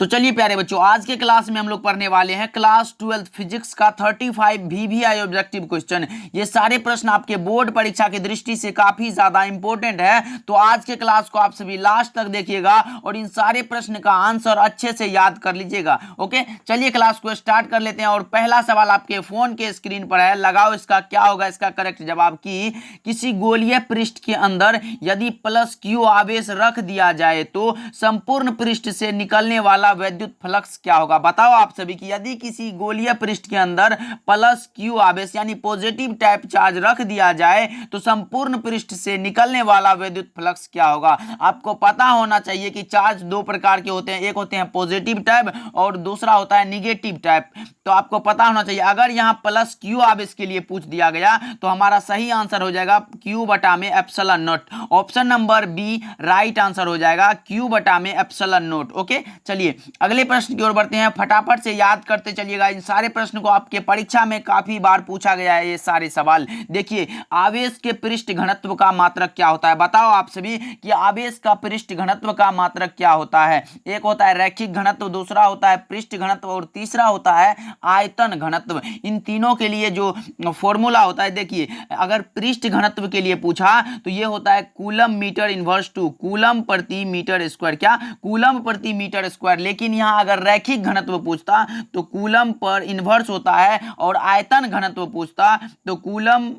तो चलिए प्यारे बच्चों, आज के क्लास में हम लोग पढ़ने वाले हैं क्लास 12 फिजिक्स का 35 VVI ऑब्जेक्टिव क्वेश्चन। ये सारे प्रश्न आपके बोर्ड परीक्षा की दृष्टि से काफी ज्यादा इंपॉर्टेंट है, तो आज के क्लास को आप सभी लास्ट तक देखिएगा और इन सारे प्रश्न का आंसर अच्छे से याद कर लीजिएगा। ओके, चलिए क्लास को स्टार्ट कर लेते हैं। और पहला सवाल आपके फोन के स्क्रीन पर है, लगाओ इसका क्या होगा इसका करेक्ट जवाब। की किसी गोलीय पृष्ठ के अंदर यदि +Q आवेश रख दिया जाए तो संपूर्ण पृष्ठ से निकलने वाला वैद्युत फ्लक्स क्या होगा। बताओ आप सभी कि यदि किसी गोलीय पृष्ठ के अंदर +Q आवेश यानी पॉजिटिव टाइप चार्ज रख दिया जाए तो संपूर्ण पृष्ठ से निकलने वाला वैद्युत फ्लक्स क्या होगा। आपको पता होना चाहिए कि चार्ज दो प्रकार के होते हैं, एक होते हैं पॉजिटिव टाइप और दूसरा होता है निगेटिव टाइप। तो आपको पता होना चाहिए, अगर यहां +Q आवेश के लिए पूछ दिया गया तो हमारा सही आंसर हो जाएगा Q/ε0। Option number B right answer हो जाएगा Q/ε0। ओके, चलिए अगले प्रश्न की ओर बढ़ते हैं। फटाफट से याद करते चलिएगा, इन सारे प्रश्न को आपके परीक्षा में काफी बार पूछा गया है। ये सारे सवाल देखिए, आवेश के पृष्ठ घनत्व का मात्रक क्या होता है। बताओ आप सभी कि आवेश का पृष्ठ घनत्व का मात्रक क्या होता है। एक होता है रैखिक घनत्व, दूसरा होता है पृष्ठ घनत्व और तीसरा होता है आयतन घनत्व। इन तीनों के लिए जो फॉर्मूला होता है, देखिए अगर पृष्ठ घनत्व के लिए पूछा तो ये होता है coulomb meter inverse two coulomb प्रति मीटर स्क्वायर। क्या कूलम प्रति मीटर स्क्वायर। लेकिन यहां अगर रैखिक घनत्व पूछता तो कूलम पर इनवर्स होता है और आयतन घनत्व पूछता तो कूलम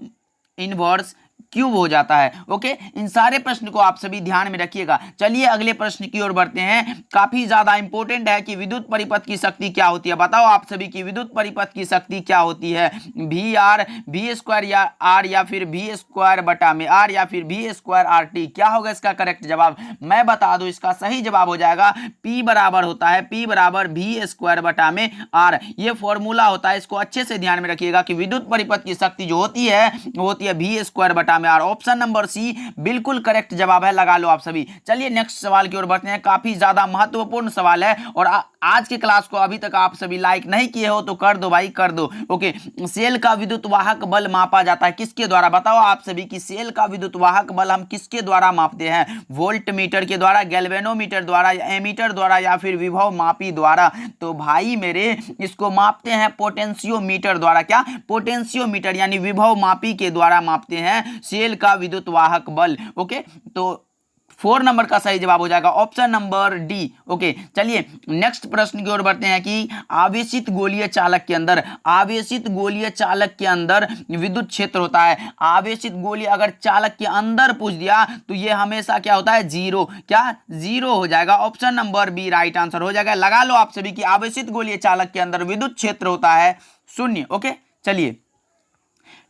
इनवर्स क्यूब हो जाता है। ओके, इन सारे प्रश्न को आप सभी ध्यान में रखिएगा। चलिए अगले प्रश्न की ओर बढ़ते हैं। काफी ज्यादा इंपॉर्टेंट है कि विद्युत परिपथ की शक्ति क्या होती है। बताओ आप सभी की विद्युत परिपथ की शक्ति क्या होती है। V² या R या फिर V²/R या फिर V²RT। क्या होगा इसका करेक्ट जवाब। मैं बता दूं, इसका सही जवाब हो जाएगा P बराबर होता है P बराबर V²/R। ये फॉर्मूला होता है, इसको अच्छे से ध्यान में रखिएगा कि विद्युत परिपथ की शक्ति जो होती है वो होती है V²/R। ऑप्शन नंबर सी बिल्कुल करेक्ट जवाब है, लगा लो आप सभी। चलिए नेक्स्ट सवाल की ओर बढ़ते हैं। काफी ज्यादा महत्वपूर्ण सवाल है और आज के क्लास को अभी तक आप सभी लाइक नहीं किए हो तो कर दो भाई, कर दो। ओके, सेल का विद्युत वाहक बल मापा जाता है किसके द्वारा। बताओ आप सभी कि सेल का विद्युत वाहक बल हम किसके द्वारा मापते हैं। वोल्ट मीटर के द्वारा, गैल्वेनोमीटर द्वारा, एमीटर द्वारा या फिर विभव मापी द्वारा। तो भाई मेरे इसको मापते हैं पोटेंशियोमीटर द्वारा। क्या पोटेंशियोमीटर यानी विभव मापी के द्वारा मापते हैं सेल का विद्युत वाहक बल। ओके, तो 4 नंबर का सही जवाब हो जाएगा ऑप्शन नंबर डी। ओके, चलिए नेक्स्ट प्रश्न की ओर बढ़ते हैं कि आवेशित गोलीय चालक के अंदर, आवेशित गोलीय चालक के अंदर विद्युत क्षेत्र होता है। आवेशित गोलीय अगर चालक के अंदर पूछ दिया तो ये हमेशा क्या होता है, जीरो। क्या जीरो हो जाएगा। Option number B right answer हो जाएगा। लगा लो आप सभी कि आवेशित गोलीय चालक के अंदर विद्युत क्षेत्र होता है 0। ओके, चलिए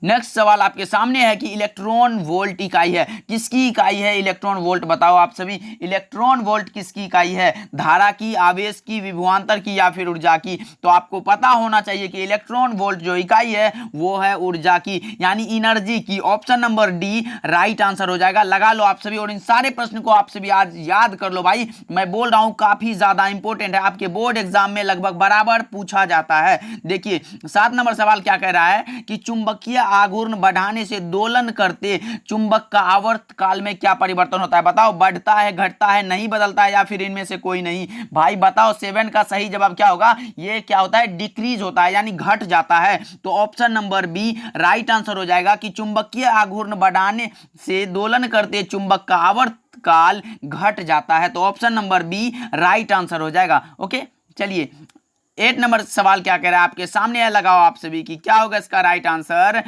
नेक्स्ट सवाल आपके सामने है कि इलेक्ट्रॉन वोल्ट इकाई है किसकी इकाई है। इलेक्ट्रॉन वोल्ट बताओ आप सभी, इलेक्ट्रॉन वोल्ट किसकी इकाई है। धारा की, आवेश की, विभवांतर की या फिर ऊर्जा की। तो आपको पता होना चाहिए कि इलेक्ट्रॉन वोल्ट जो इकाई है वो है ऊर्जा की यानी एनर्जी की। Option number D right answer हो जाएगा। लगा लो आप सभी और इन सारे प्रश्न को आप सभी आज याद कर लो भाई। मैं बोल रहा हूं काफी ज्यादा इंपॉर्टेंट है, आपके बोर्ड एग्जाम में लगभग बराबर पूछा जाता है। देखिए 7 नंबर सवाल क्या कह रहा है कि चुंबकीय आघूर्ण बढ़ाने से दोलन करते चुंबक का आवर्त काल में क्या परिवर्तन होता है। बताओ, बढ़ता है, घटता है, नहीं बदलता है या फिर इनमें से कोई नहीं। भाई बताओ 7 का सही जवाब क्या होगा। ये क्या होता है, डिक्रीज होता है यानी घट जाता है। तो option number B right answer हो जाएगा कि चुंबकीय आघूर्ण बढ़ाने से दोलन करते चुंबक का आवर्त काल घट जाता है। तो option number B right answer हो जाएगा। ओके, चलिए 8 नंबर सवाल क्या कह रहा है आपके सामने है, लगाओ आप सभी की क्या होगा इसका राइट आंसर।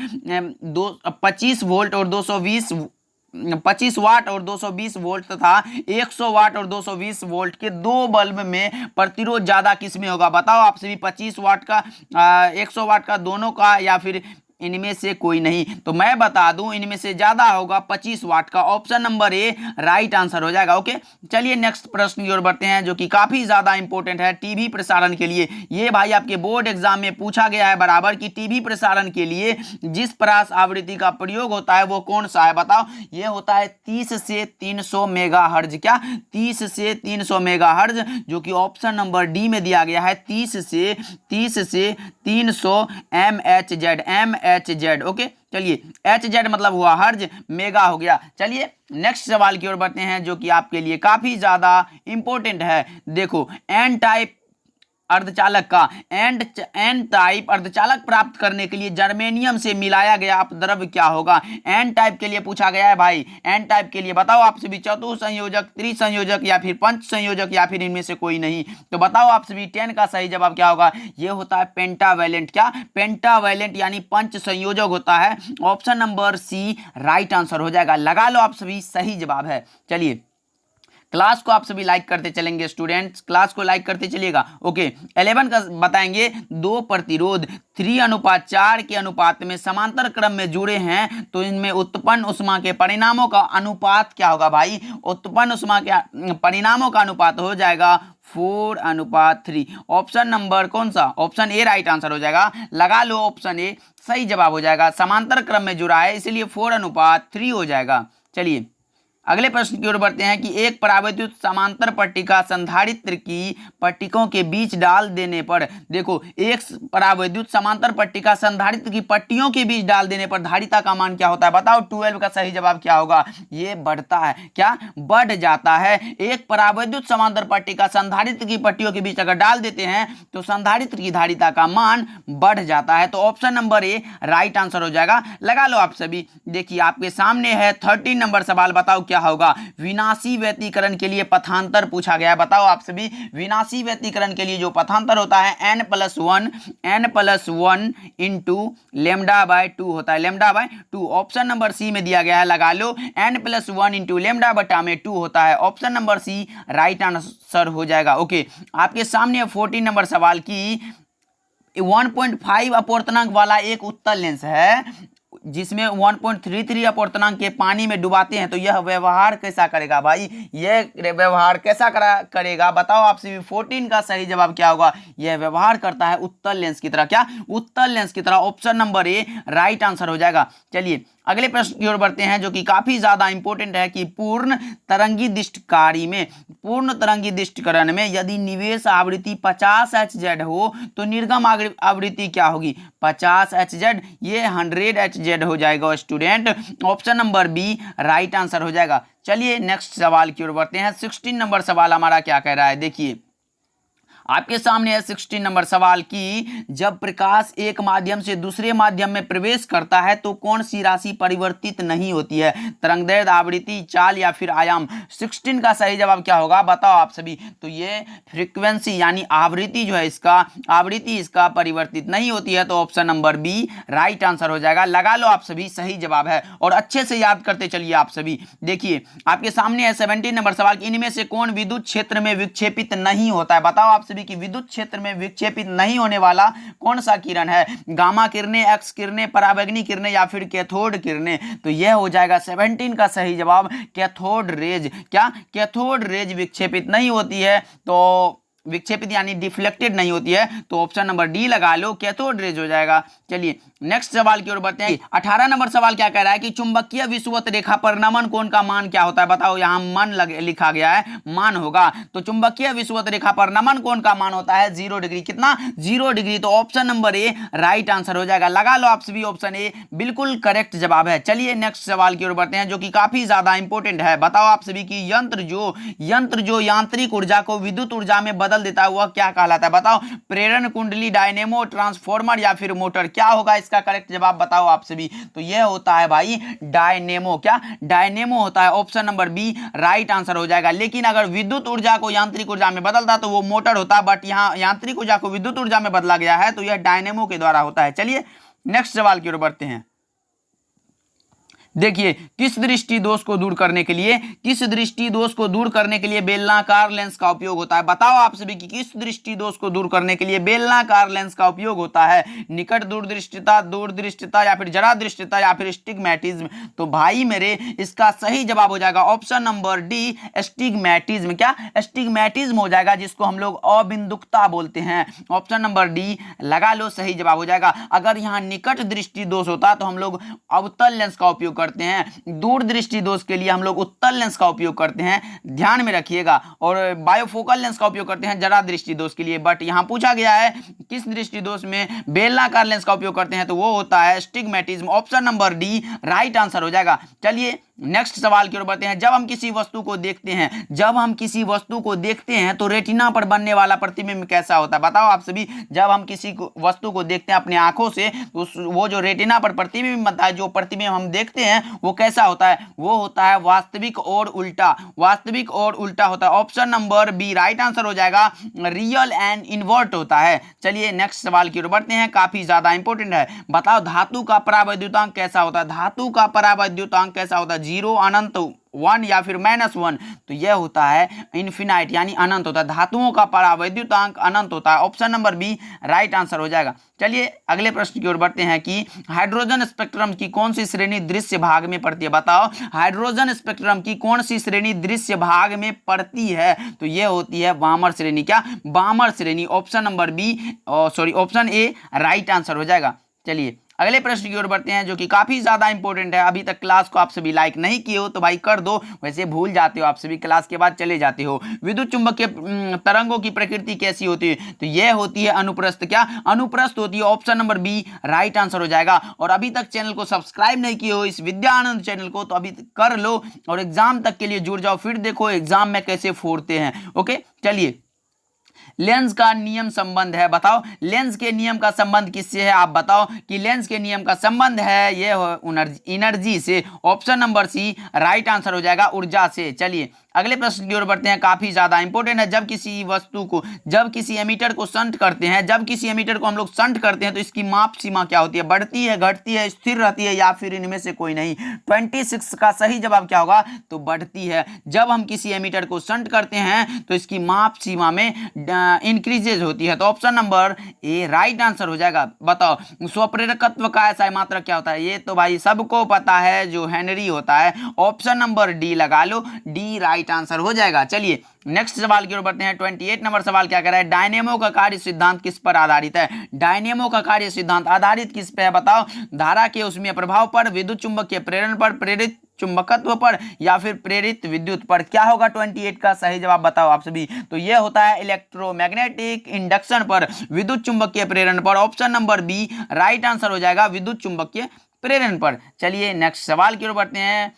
25 वोल्ट और 220 25 वाट और 220 वोल्ट तथा 100 वाट और 220 वोल्ट के दो बल्ब में प्रतिरोध ज्यादा किस में होगा। बताओ आप सभी, 25 वाट का 100 वाट का, दोनों का या फिर इनमें से कोई नहीं। तो मैं बता दूं इनमें से ज्यादा होगा 25 वाट का। Option number A right answer हो जाएगा। ओके, चलिए नेक्स्ट प्रश्न की ओर बढ़ते हैं जो कि काफी ज्यादा इंपॉर्टेंट है टीवी प्रसारण के लिए। ये भाई आपके बोर्ड एग्जाम में पूछा गया है बराबर कि टीवी प्रसारण के लिए जिस परास आवृत्ति का प्रयोग होता है वो कौन सा है। बताओ, ये होता है 30 से 300 मेगाहर्ट्ज। क्या 30 से 300 मेगाहर्ट्ज, जो कि ऑप्शन नंबर डी में दिया गया है 30 से 300 MHz। ओके, चलिए HZ मतलब हुआ हर्ज, मेगा हो गया। चलिए नेक्स्ट सवाल की ओर बढ़ते हैं जो कि आपके लिए काफी ज्यादा इंपॉर्टेंट है। देखो एन टाइप अर्धचालक का एन टाइप अर्धचालक प्राप्त करने के लिए जर्मेनियम से मिलाया गया अपद्रव्य क्या होगा? एन टाइप के लिए पूछा गया है भाई। एन टाइप के लिए बताओ आप सभी, चतुसंयोजक, त्रिसंयोजक या फिर पंच संयोजक या फिर इनमें से कोई नहीं? तो बताओ आप सभी 10 का सही जवाब क्या होगा? ये होता है पेंटावैलेंट। क्या? पेंटावैलेंट यानी पंच संयोजक होता है। Option number C right answer हो जाएगा। लगा लो आप सभी, सही जवाब है। चलिए क्लास को आप सभी लाइक करते चलेंगे स्टूडेंट्स, क्लास को लाइक करते चलिएगा। ओके 11 का बताएंगे, दो प्रतिरोध 3:4 के अनुपात में समांतर क्रम में जुड़े हैं तो इनमें उत्पन्न उष्मा के परिणामों का अनुपात क्या होगा भाई? उत्पन्न उष्मा के परिणामों का अनुपात हो जाएगा 4:3। ऑप्शन नंबर कौन सा? ऑप्शन ए राइट आंसर हो जाएगा। लगा लो ऑप्शन ए सही जवाब हो जाएगा। समांतर क्रम में जुड़ा है इसलिए 4:3 हो जाएगा। चलिए अगले प्रश्न की ओर बढ़ते हैं कि एक परावैद्युत समांतर पट्टिका संधारित्र की पट्टिकों के बीच डाल देने पर, देखो एक परावैद्युत समांतर पट्टिका संधारित्र की पट्टियों के बीच डाल देने पर धारिता का मान क्या होता है? बताओ 12 का सही जवाब क्या होगा? ये बढ़ता है। क्या? बढ़ जाता है। एक परावैद्युत समांतर पट्टिका संधारित्र की पट्टियों के बीच अगर डाल देते हैं तो संधारित्र की धारिता का मान बढ़ जाता है। तो option number A right answer हो जाएगा। लगा लो आप सभी। देखिए आपके सामने है 13 नंबर सवाल। बताओ क्या होगा? विनाशी व्यतिकरण के लिए पथांतर पूछा गया है। बताओ आप सभी, विनाशी व्यतिकरण के लिए जो पथांतर होता है n+1 इंटू λ/2 होता है। λ/2 ऑप्शन नंबर सी में दिया गया है। लगा लो n+1 इंटू λ/2 होता है। Option number C right answer हो जाएगा। ओके आपके सामने 14 नंबर सवाल की 1.5 अपवर्तनांक वाला एक उत्तल लेंस है जिसमें 1.33 अपवर्तनांक के पानी में डुबाते हैं तो यह व्यवहार कैसा करेगा भाई? यह व्यवहार कैसा करेगा? बताओ आप सभी 14 का सही जवाब क्या होगा? यह व्यवहार करता है उत्तल लेंस की तरह। क्या? उत्तल लेंस की तरह। Option number A right answer हो जाएगा। चलिए अगले प्रश्न की ओर बढ़ते हैं जो कि काफी ज्यादा इंपॉर्टेंट है कि पूर्ण तरंगी दिष्टकारी में, पूर्ण तरंगी दिष्टकरण में यदि निवेश आवृत्ति 50 Hz हो तो निर्गम आवृत्ति क्या होगी? 50 Hz। ये 100 Hz हो जाएगा student. Option number B right answer हो जाएगा। चलिए नेक्स्ट सवाल की ओर बढ़ते हैं। 16 नंबर सवाल हमारा क्या कह रहा है? देखिए आपके सामने है 16 नंबर सवाल की जब प्रकाश एक माध्यम से दूसरे माध्यम में प्रवेश करता है तो कौन सी राशि परिवर्तित नहीं होती है? तरंगदैर्घ्य, आवृत्ति, चाल या फिर आयाम? 16 का सही जवाब क्या होगा? बताओ आप सभी। तो ये फ्रीक्वेंसी यानी आवृत्ति जो है आवृत्ति इसका परिवर्तित नहीं होती है। तो option number B right answer हो जाएगा। लगा लो आप सभी, सही जवाब है और अच्छे से याद करते चलिए आप सभी। देखिए आपके सामने है 17 नंबर सवाल की इनमें से कौन विद्युत क्षेत्र में विक्षेपित नहीं होता है? बताओ आप कि विद्युत क्षेत्र में विक्षेपित नहीं होने वाला कौन सा किरण है? गामा किरणें, एक्स किरणें, पराबैंगनी किरणें या फिर कैथोड किरणें? तो यह हो जाएगा 17 का सही जवाब कैथोड रेज। क्या? कैथोड रेज विक्षेपित नहीं होती है, तो विक्षेपित यानी डिफ्लेक्टेड नहीं होती है। तो ऑप्शन नंबर डी लगा लो, कैथोड रेज हो जाएगा। चलिए नेक्स्ट सवाल की ओर बढ़ते हैं। 18 नंबर सवाल क्या कह रहा है कि चुंबकीय विषुवत रेखा पर नमन कोण का मान क्या होता है? बताओ यहाँ मन लिखा गया है, मान होगा। तो चुंबकीय विषुवत रेखा पर नमन कोण का मान होता है 0 डिग्री। कितना? 0 डिग्री। तो option number A right answer हो जाएगा। लगा लो आप सभी, ऑप्शन ए बिल्कुल करेक्ट जवाब है। चलिए नेक्स्ट सवाल की ओर बढ़ते हैं जो कि काफी ज्यादा इंपॉर्टेंट है। बताओ आप सभी की यंत्र जो यांत्रिक ऊर्जा को विद्युत ऊर्जा में बदल देता है वह क्या कहलाता है? बताओ प्रेरण कुंडली, डायनेमो, ट्रांसफॉर्मर या फिर मोटर? क्या होगा इसका करेक्ट जवाब? बताओ आप सभी। तो यह होता है भाई डायनेमो। क्या? डायनेमो होता है। Option number B right answer हो जाएगा। लेकिन अगर विद्युत ऊर्जा को यांत्रिक ऊर्जा में बदलता तो वो मोटर होता, बट यहाँ यांत्रिक ऊर्जा को विद्युत ऊर्जा में बदला गया है तो यह डायनेमो के द्वारा होता है। चलिए नेक्स्ट सवाल की ओर बढ़ते हैं। देखिए किस दृष्टि दोष को दूर करने के लिए बेलनाकार लेंस का उपयोग होता है? बताओ आप सभी कि किस दृष्टि दोष को दूर करने के लिए बेलनाकार लेंस का उपयोग होता है? निकट दूरदृष्टिता या फिर जरा दृष्टिता या फिर स्टिग्मैटिज्म? तो भाई मेरे इसका सही जवाब हो जाएगा ऑप्शन नंबर डी स्टिग्मैटिज्म। क्या? स्टिग्मैटिज्म हो जाएगा, जिसको हम लोग अबिंदुकता बोलते हैं। ऑप्शन नंबर डी लगा लो, सही जवाब हो जाएगा। अगर यहाँ निकट दृष्टि दोष होता तो हम लोग अवतल लेंस का उपयोग करते हैं। दूरदृष्टि दोष के लिए हम लोग उत्तल लेंस का उपयोग करते हैं, ध्यान में रखिएगा, और बायोफोकल लेंस का उपयोग करते हैं जरा दृष्टि दोष के लिए। बट यहाँ पूछा गया है किस दृष्टि दोष में बेलनाकार लेंस का उपयोग करते हैं, तो वो होता है stigmatism. Option number D right answer हो जाएगा। चलिए नेक्स्ट सवाल की ओर बढ़ते हैं। जब हम किसी वस्तु को देखते हैं तो रेटिना पर बनने वाला प्रतिबिंब कैसा होता है? बताओ आप सभी। जब हम किसी वस्तु को देखते हैं अपने आंखों से, तो वो जो रेटिना पर प्रतिबिंब बनता है, जो प्रतिबिंब हम देखते हैं, वो कैसा होता है? वो होता है वास्तविक और उल्टा। वास्तविक और उल्टा होता है। Option number B right answer हो जाएगा, रियल एंड इन्वर्ट होता है। चलिए नेक्स्ट सवाल की ओर बढ़ते हैं, काफी ज्यादा इंपॉर्टेंट है। बताओ धातु का परावैद्युतांक कैसा होता है? धातु का परावैद्युतांक कैसा होता है? 0, अनंत, 1 या फिर -1? तो यह होता है इन्फिनाइट, यानी अनंत होता है। धातुओं का परावैद्युतांक अनंत होता है। Option number B right answer हो जाएगा। चलिए अगले प्रश्न की ओर बढ़ते हैं कि हाइड्रोजन स्पेक्ट्रम की कौन सी श्रेणी दृश्य भाग में पड़ती है? बताओ हाइड्रोजन स्पेक्ट्रम की कौन सी श्रेणी दृश्य भाग में पड़ती है? तो यह होती है बामर श्रेणी। क्या? बामर श्रेणी। Option number B, option A right answer हो जाएगा। चलिए अगले प्रश्न की ओर बढ़ते हैं, जो कि काफी ज्यादा इंपॉर्टेंट है। अभी तक क्लास को आप सभी लाइक नहीं किए हो तो भाई कर दो, वैसे भूल जाते हो आप सभी, क्लास के बाद चले जाते हो। विद्युत चुंबकीय तरंगों की प्रकृति कैसी होती है? तो यह होती है अनुप्रस्थ। क्या? अनुप्रस्थ होती है। Option number B right answer हो जाएगा। और अभी तक चैनल को सब्सक्राइब नहीं किए हो इस विद्या आनंद चैनल को, तो अभी कर लो और एग्जाम तक के लिए जुड़ जाओ, फिर देखो एग्जाम में कैसे फोड़ते हैं। ओके चलिए लेंस का नियम संबंध है। बताओ लेंस के नियम का संबंध किससे है? आप बताओ कि लेंस के नियम का संबंध है ये एनर्जी से। Option number C right answer हो जाएगा, ऊर्जा से। चलिए अगले प्रश्न की ओर बढ़ते हैं, काफी ज्यादा इंपॉर्टेंट है। जब किसी एमीटर को शंट करते हैं, हम लोग शंट करते हैं तो इसकी माप सीमा क्या होती है? बढ़ती है, घटती है, स्थिर रहती है, या फिर इनमें से कोई नहीं? 26 का सही जवाब क्या होगा? तो बढ़ती है। जब हम किसी एमीटर को शंट करते हैं तो इसकी माप सीमा में इंक्रीजेज होती है। तो option number A right answer हो जाएगा। बताओ स्वप्रेरकत्व का ऐसा मात्रक क्या होता है? ये तो भाई सबको पता है, जो हेनरी होता है। ऑप्शन नंबर डी लगा लो, डी राइट आंसर हो जाएगा। चलिए नेक्स्ट सवाल की ओर बढ़ते हैं। 28 नंबर सवाल क्या कह रहा है? डायनेमो का कार्य सिद्धांत किस पर आधारित है? डायनेमो का कार्य सिद्धांत आधारित किस पे है? बताओ धारा के उसमें प्रभाव पर, विद्युत चुंबकीय प्रेरण पर, प्रेरित चुंबकत्व पर, या फिर प्रेरित विद्युत पर? क्या होगा 28 का सही जवाब? बताओ आप सभी। तो यह होता है इलेक्ट्रोमैग्नेटिक इंडक्शन पर, विद्युत चुंबकीय प्रेरण पर। Option number B right answer हो जाएगा, विद्युत चुंबकीय प्रेरण पर। चलिए नेक्स्ट सवाल की ओर बढ़ते हैं।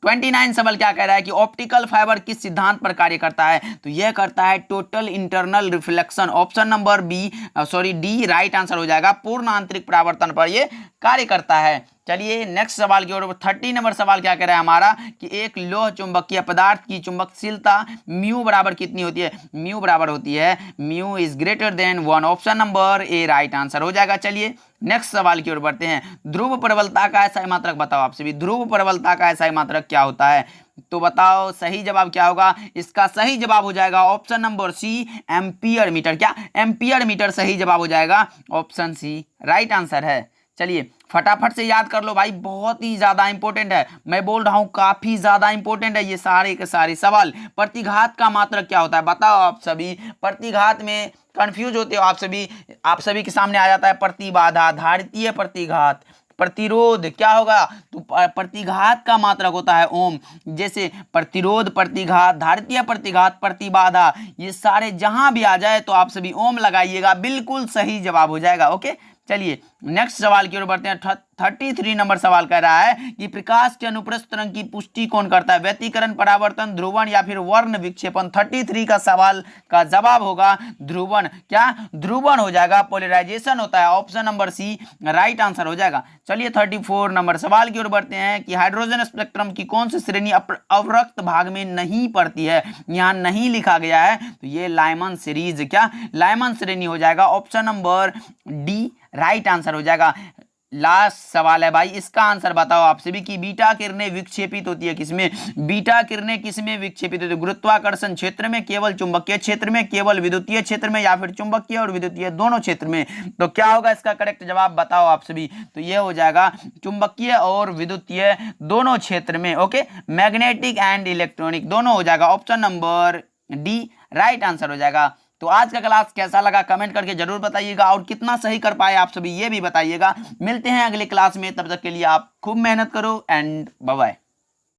29 सवाल क्या कह रहा है कि ऑप्टिकल फाइबर किस सिद्धांत पर कार्य करता है? तो यह करता है total internal reflection. Option number D right answer हो जाएगा, पूर्ण आंतरिक परावर्तन पर यह कार्य करता है। चलिए नेक्स्ट सवाल की ओर 30 नंबर सवाल क्या कह रहा है हमारा कि एक लोह चुंबकीय पदार्थ की चुंबकशीलता म्यू बराबर कितनी होती है? म्यू बराबर होती है, mu is greater than 1। Option number A right answer हो जाएगा। चलिए नेक्स्ट सवाल की ओर बढ़ते हैं। ध्रुव प्रबलता का ऐसा मात्रक बताओ आप सभी। ध्रुव प्रबलता का ऐसा मात्रक क्या होता है? तो बताओ सही जवाब क्या होगा? इसका सही जवाब हो जाएगा option number C ampere meter. क्या? एम्पियर मीटर सही जवाब हो जाएगा, ऑप्शन सी राइट आंसर है। चलिए फटाफट से याद कर लो भाई, बहुत ही ज्यादा इंपॉर्टेंट है। मैं बोल रहा हूं काफी ज्यादा इंपॉर्टेंट है ये सारे के सारे सवाल। प्रतिघात का मात्रक क्या होता है? बताओ आप सभी। प्रतिघात में कंफ्यूज होते हो आप सभी के सामने आ जाता है प्रतिबाधा, धारितीय प्रतिघात, प्रतिरोध। क्या होगा? तो प्रतिघात का मात्रक होता है ओम। जैसे प्रतिरोध, प्रतिघात, धारितीय प्रतिघात, प्रतिबाधा, ये सारे जहां भी आ जाए तो आप सभी ओम लगाइएगा, बिल्कुल सही जवाब हो जाएगा। ओके चलिए नेक्स्ट सवाल की ओर बढ़ते हैं। 33 नंबर सवाल कह रहा है कि प्रकाश के अनुप्रस्थ तरंग की पुष्टि कौन करता है? व्यतिकरण, परावर्तन, ध्रुवण या फिर वर्ण विक्षेपण? 33 का सवाल का जवाब होगा ध्रुवण। क्या? ध्रुवण हो जाएगा, पोलराइजेशन होता है। Option number C right answer हो जाएगा। चलिए 34 नंबर सवाल की ओर बढ़ते हैं कि हाइड्रोजन स्पेक्ट्रम की कौन सी श्रेणी अवरक्त भाग में नहीं पड़ती है? यहाँ नहीं लिखा गया है, तो ये लाइमन सीरीज, क्या लाइमन श्रेणी हो जाएगा। Option number D right answer हो जाएगा। लास्ट सवाल है भाई, इसका आंसर बताओ आप सभी की बीटा किरणें विक्षेपित होती है किसमें? बीटा किरणें किसमें विक्षेपित होती है? गुरुत्वाकर्षण क्षेत्र में, केवल चुंबकीय क्षेत्र में, केवल विद्युतीय क्षेत्र में, या फिर चुंबकीय और विद्युतीय दोनों क्षेत्र में? तो क्या होगा इसका करेक्ट जवाब? बताओ आप सभी। तो यह हो जाएगा चुंबकीय और विद्युतीय दोनों क्षेत्र में। ओके मैग्नेटिक एंड इलेक्ट्रॉनिक दोनों हो जाएगा। Option number D right answer हो जाएगा। तो आज का क्लास कैसा लगा कमेंट करके जरूर बताइएगा, और कितना सही कर पाए आप सभी ये भी बताइएगा। मिलते हैं अगले क्लास में, तब तक के लिए आप खूब मेहनत करो एंड बाय बाय।